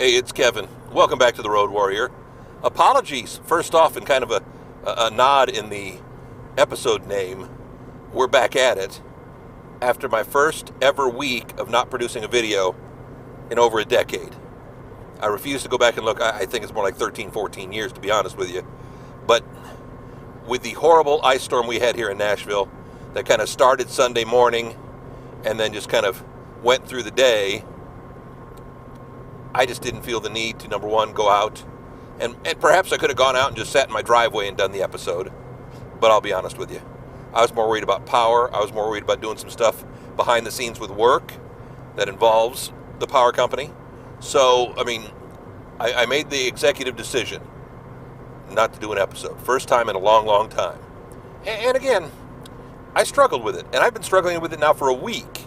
Hey, it's Kevin. Welcome back to the Road Warrior. Apologies, first off, in kind of a nod in the episode name. We're back at it after my first ever week of not producing a video in over a decade. I refuse to go back and look. I think it's more like 13, 14 years, to be honest with you. But with the horrible ice storm we had here in Nashville that kind of started Sunday morning and then just kind of went through the day, I just didn't feel the need to, number one, go out. And perhaps I could have gone out and just sat in my driveway and done the episode. But I'll be honest with you. I was more worried about power. I was more worried about doing some stuff behind the scenes with work that involves the power company. So, I made the executive decision not to do an episode. First time in a long, long time. And again, I struggled with it. And I've been struggling with it now for a week.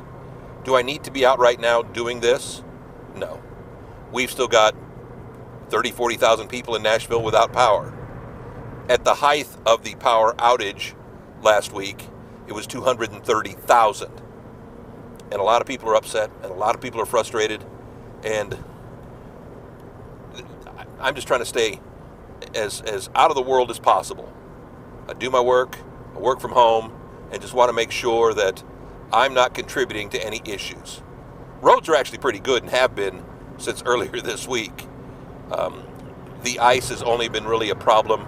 Do I need to be out right now doing this? No. We've still got 30, 40,000 people in Nashville without power. At the height of the power outage last week, it was 230,000. And a lot of people are upset, and a lot of people are frustrated, and I'm just trying to stay as out of the world as possible. I do my work, I work from home, and just want to make sure that I'm not contributing to any issues. Roads are actually pretty good and have been since earlier this week. The ice has only been really a problem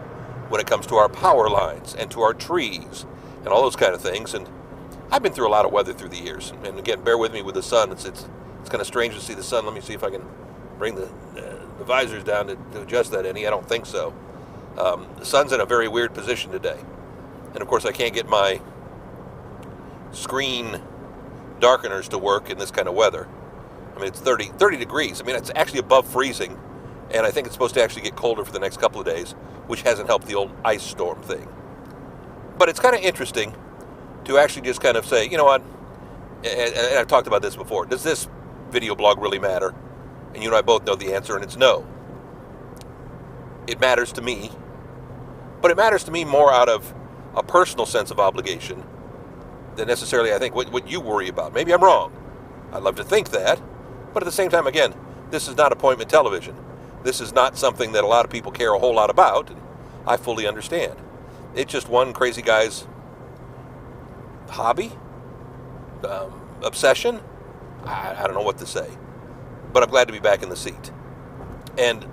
when it comes to our power lines and to our trees and all those kind of things. And I've been through a lot of weather through the years. And again, bear with me with the sun. It's kind of strange to see the sun. Let me see if I can bring the visors down to adjust that any. I don't think so. The sun's in a very weird position today. And of course, I can't get my screen darkeners to work in this kind of weather. It's 30 degrees. It's actually above freezing, and I think it's supposed to actually get colder for the next couple of days, which hasn't helped the old ice storm thing. But it's kind of interesting to actually just kind of say, you know what, and I've talked about this before, does this video blog really matter? And you and I both know the answer, and it's no. It matters to me, but it matters to me more out of a personal sense of obligation than necessarily, I think, what you worry about. Maybe I'm wrong. I'd love to think that. But at the same time, again, this is not appointment television. This is not something that a lot of people care a whole lot about, and I fully understand. It's just one crazy guy's hobby, obsession. I don't know what to say. But I'm glad to be back in the seat. And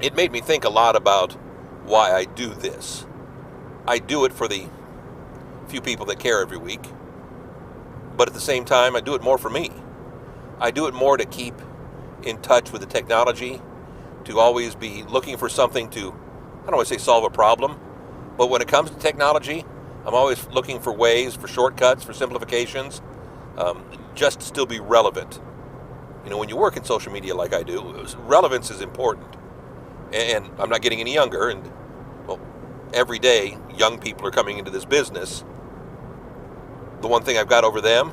it made me think a lot about why I do this. I do it for the few people that care every week. But at the same time, I do it more for me. I do it more to keep in touch with the technology, to always be looking for something to, I don't always say solve a problem, but when it comes to technology, I'm always looking for ways, for shortcuts, for simplifications, just to still be relevant. When you work in social media like I do, relevance is important. And I'm not getting any younger, and well, every day young people are coming into this business. The one thing I've got over them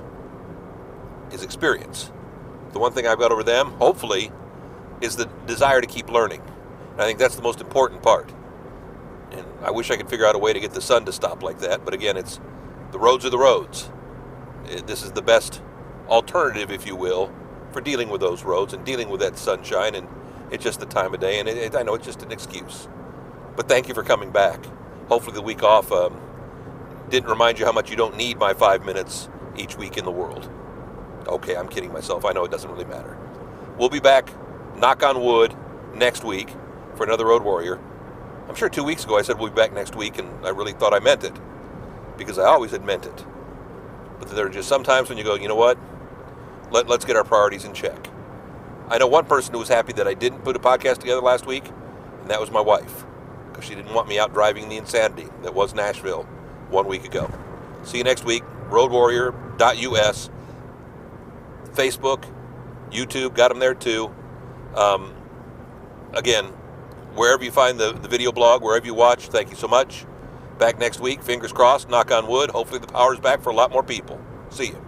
is experience. The one thing I've got over them, hopefully, is the desire to keep learning. And I think that's the most important part. And I wish I could figure out a way to get the sun to stop like that. But again, the roads are the roads. This is the best alternative, if you will, for dealing with those roads and dealing with that sunshine. And it's just the time of day. And I know it's just an excuse. But thank you for coming back. Hopefully the week off didn't remind you how much you don't need my 5 minutes each week in the world. Okay, I'm kidding myself. I know it doesn't really matter. We'll be back, knock on wood, next week for another Road Warrior. I'm sure 2 weeks ago I said we'll be back next week, and I really thought I meant it, because I always had meant it. But there are just some times when you go, you know what? Let's get our priorities in check. I know one person who was happy that I didn't put a podcast together last week, and that was my wife, because she didn't want me out driving the insanity that was Nashville 1 week ago. See you next week. roadwarrior.us. Facebook, YouTube, got them there too. Again, wherever you find the video blog, wherever you watch, thank you so much. Back next week, fingers crossed, knock on wood. Hopefully the power's back for a lot more people. See you.